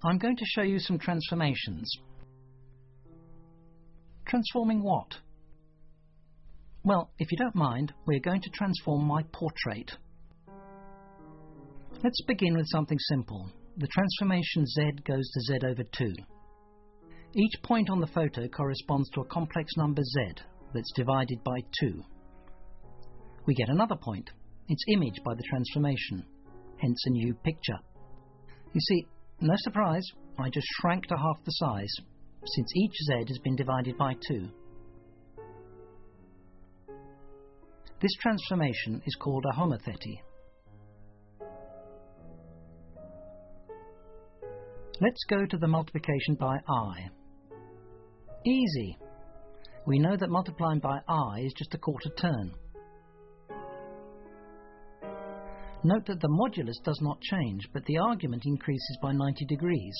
I'm going to show you some transformations. Transforming what? Well, if you don't mind, we're going to transform my portrait. Let's begin with something simple. The transformation Z goes to Z over 2. Each point on the photo corresponds to a complex number Z that's divided by 2. We get another point. It's imaged by the transformation, hence a new picture. You see, no surprise, I just shrank to half the size, since each Z has been divided by 2. This transformation is called a homothety. Let's go to the multiplication by I. Easy. We know that multiplying by I is just a quarter turn. Note that the modulus does not change, but the argument increases by 90 degrees.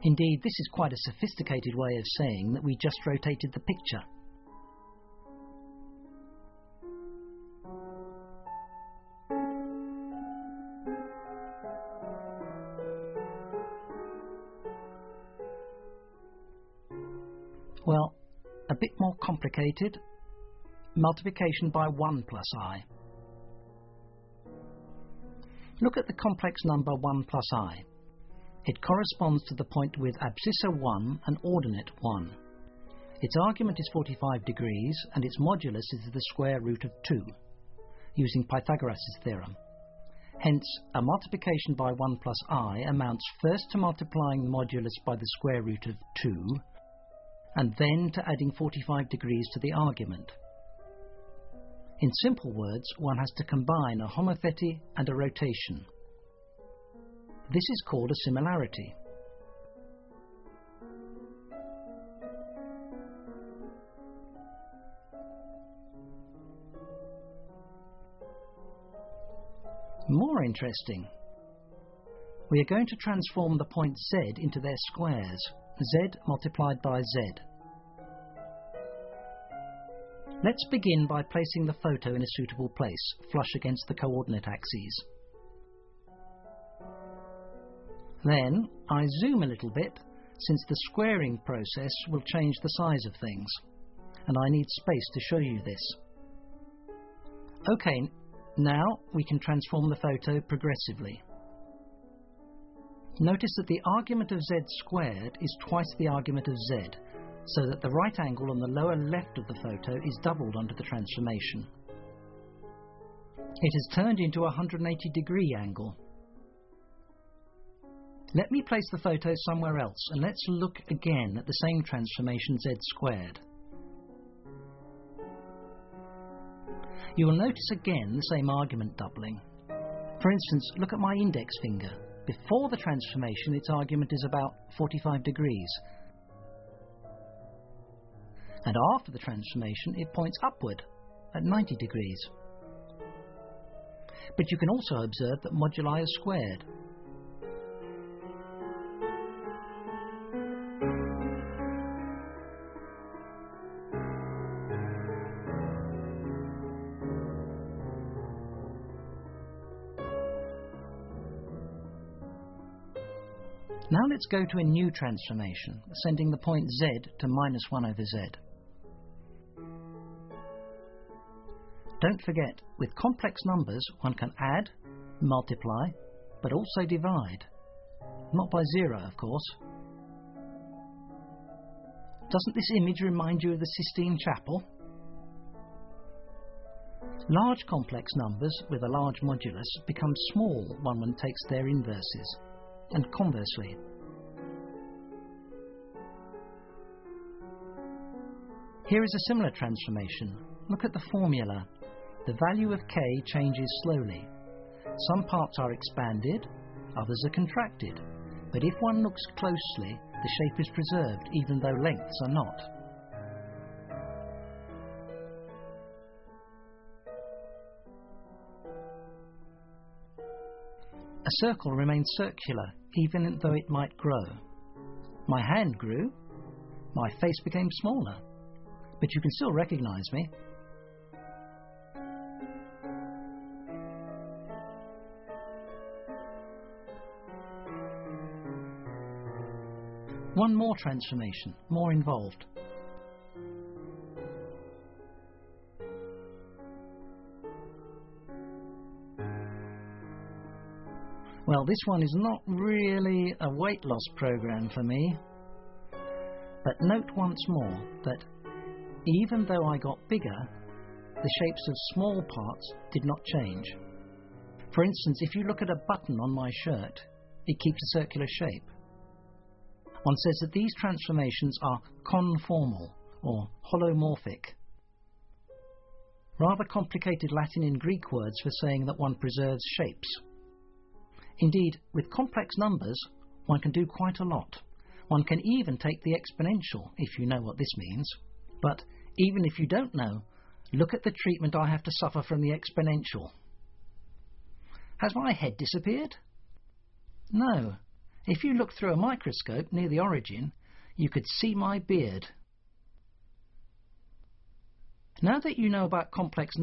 Indeed, this is quite a sophisticated way of saying that we just rotated the picture. Well, a bit more complicated. Multiplication by 1 plus I. Look at the complex number 1 plus I. It corresponds to the point with abscissa 1 and ordinate 1. Its argument is 45 degrees and its modulus is the square root of 2, using Pythagoras' theorem. Hence, a multiplication by 1 plus I amounts first to multiplying the modulus by the square root of 2, and then to adding 45 degrees to the argument. In simple words, one has to combine a homothety and a rotation. This is called a similarity. More interesting. We are going to transform the point Z into their squares, Z multiplied by Z. Let's begin by placing the photo in a suitable place, flush against the coordinate axes. Then I zoom a little bit, since the squaring process will change the size of things, and I need space to show you this. OK, now we can transform the photo progressively. Notice that the argument of Z squared is twice the argument of Z, so that the right angle on the lower left of the photo is doubled under the transformation. It has turned into a 180-degree angle. Let me place the photo somewhere else, and let's look again at the same transformation Z squared. You will notice again the same argument doubling. For instance, look at my index finger. Before the transformation, its argument is about 45 degrees. And after the transformation, it points upward at 90 degrees. But you can also observe that moduli are squared. Now let's go to a new transformation, sending the point Z to minus 1 over Z. Don't forget, with complex numbers one can add, multiply, but also divide. Not by 0, of course. Doesn't this image remind you of the Sistine Chapel? Large complex numbers with a large modulus become small when one takes their inverses, and conversely. Here is a similar transformation. Look at the formula. The value of k changes slowly. Some parts are expanded, others are contracted. But if one looks closely, the shape is preserved, even though lengths are not. A circle remains circular, even though it might grow. My hand grew, my face became smaller, but you can still recognize me. one more transformation, more involved. Well, this one is not really a weight loss program for me. But note once more that even though I got bigger, the shapes of small parts did not change. For instance, if you look at a button on my shirt, it keeps a circular shape. One says that these transformations are conformal or holomorphic. Rather complicated Latin and Greek words for saying that one preserves shapes. Indeed, with complex numbers, one can do quite a lot. One can even take the exponential, if you know what this means. But even if you don't know, look at the treatment I have to suffer from the exponential. Has my head disappeared? No. If you look through a microscope near the origin, you could see my beard. Now that you know about complex